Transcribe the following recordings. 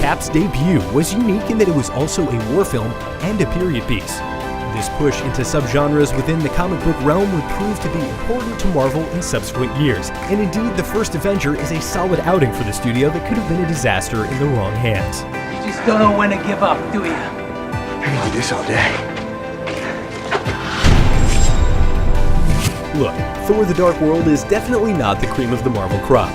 Cap's debut was unique in that it was also a war film and a period piece. This push into subgenres within the comic book realm would prove to be important to Marvel in subsequent years, and indeed the first Avenger is a solid outing for the studio that could have been a disaster in the wrong hands. You just don't know when to give up, do you? I can do this all day. Look, Thor: The Dark World is definitely not the cream of the Marvel crop,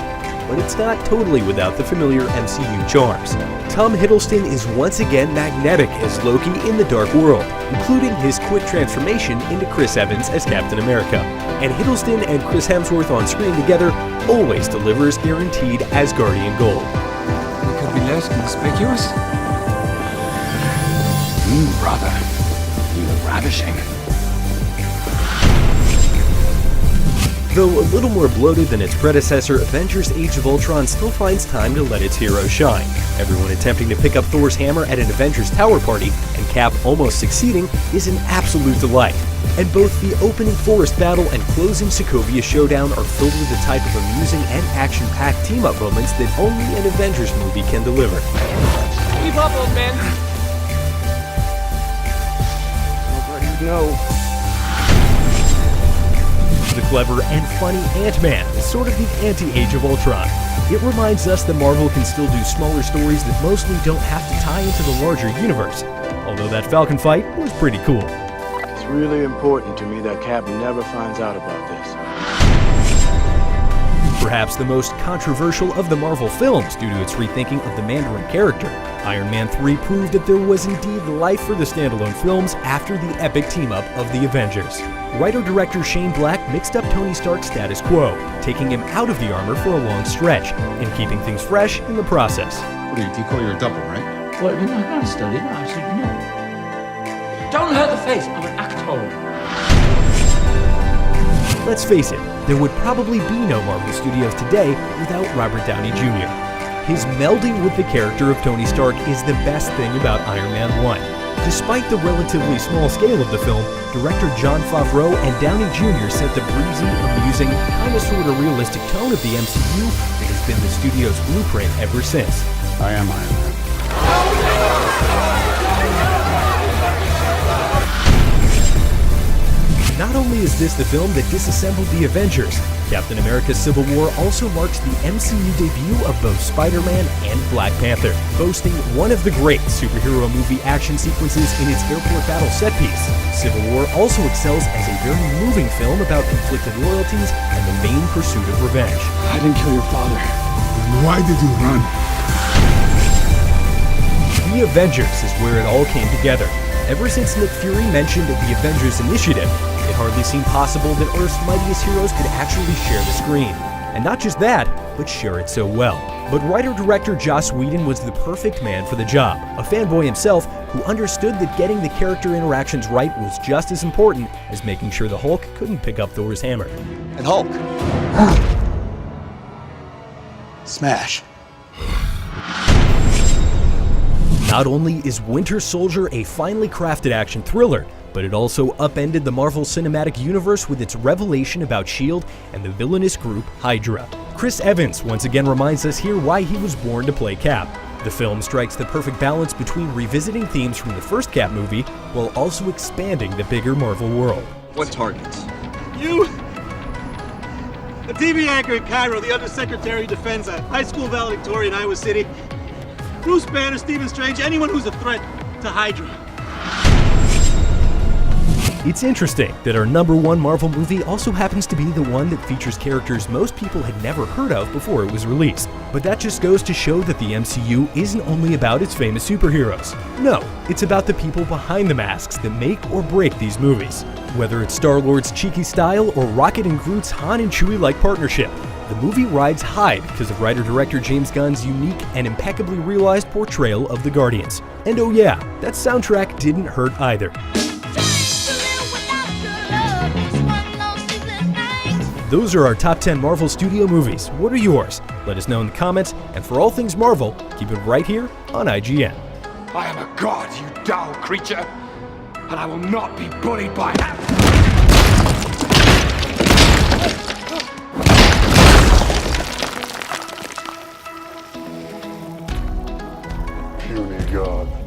but it's not totally without the familiar MCU charms. Tom Hiddleston is once again magnetic as Loki in The Dark World, including his quick transformation into Chris Evans as Captain America. And Hiddleston and Chris Hemsworth on screen together always delivers guaranteed Asgardian gold. We could be less conspicuous. Brother, you look ravishing. Though a little more bloated than its predecessor, Avengers Age of Ultron still finds time to let its heroes shine. Everyone attempting to pick up Thor's hammer at an Avengers Tower party, and Cap almost succeeding, is an absolute delight. And both the opening forest battle and closing Sokovia showdown are filled with the type of amusing and action-packed team-up moments that only an Avengers movie can deliver. Keep up, old man. Nobody knows. The clever and funny Ant-Man is sort of the anti-Age of Ultron. It reminds us that Marvel can still do smaller stories that mostly don't have to tie into the larger universe, although that Falcon fight was pretty cool. It's really important to me that Cap never finds out about this. Perhaps the most controversial of the Marvel films due to its rethinking of the Mandarin character, Iron Man 3 proved that there was indeed life for the standalone films after the epic team-up of the Avengers. Writer-director Shane Black mixed up Tony Stark's status quo, taking him out of the armor for a long stretch, and keeping things fresh in the process. What do you call your double, right? Well, no, I studied. No, I said no. Don't hurt the face. I'm an actor. Let's face it, there would probably be no Marvel Studios today without Robert Downey Jr. His melding with the character of Tony Stark is the best thing about Iron Man 1. Despite the relatively small scale of the film, director Jon Favreau and Downey Jr. set the breezy, amusing, kinda sorta realistic tone of the MCU that has been the studio's blueprint ever since. I am Iron Man. Not only is this the film that disassembled the Avengers, Captain America: Civil War also marks the MCU debut of both Spider-Man and Black Panther, boasting one of the great superhero movie action sequences in its airport battle set piece. Civil War also excels as a very moving film about conflicted loyalties and the vain pursuit of revenge. I didn't kill your father. Then why did you run? The Avengers is where it all came together. Ever since Nick Fury mentioned the Avengers Initiative, it hardly seemed possible that Earth's mightiest heroes could actually share the screen. And not just that, but share it so well. But writer-director Joss Whedon was the perfect man for the job, a fanboy himself who understood that getting the character interactions right was just as important as making sure the Hulk couldn't pick up Thor's hammer. And Hulk. Smash. Not only is Winter Soldier a finely crafted action thriller, but it also upended the Marvel Cinematic Universe with its revelation about S.H.I.E.L.D. and the villainous group Hydra. Chris Evans once again reminds us here why he was born to play Cap. The film strikes the perfect balance between revisiting themes from the first Cap movie while also expanding the bigger Marvel world. What targets? You! The TV anchor in Cairo, the Undersecretary of Defense, a high school valedictorian in Iowa City, Bruce Banner, Stephen Strange, anyone who's a threat to Hydra. It's interesting that our #1 Marvel movie also happens to be the one that features characters most people had never heard of before it was released. But that just goes to show that the MCU isn't only about its famous superheroes. No, it's about the people behind the masks that make or break these movies. Whether it's Star-Lord's cheeky style or Rocket and Groot's Han and Chewie-like partnership, the movie rides high because of writer-director James Gunn's unique and impeccably realized portrayal of the Guardians. And oh yeah, that soundtrack didn't hurt either. Those are our top 10 Marvel Studio movies. What are yours? Let us know in the comments, and for all things Marvel, keep it right here on IGN. I am a god, you dull creature, and I will not be bullied by that. Puny god.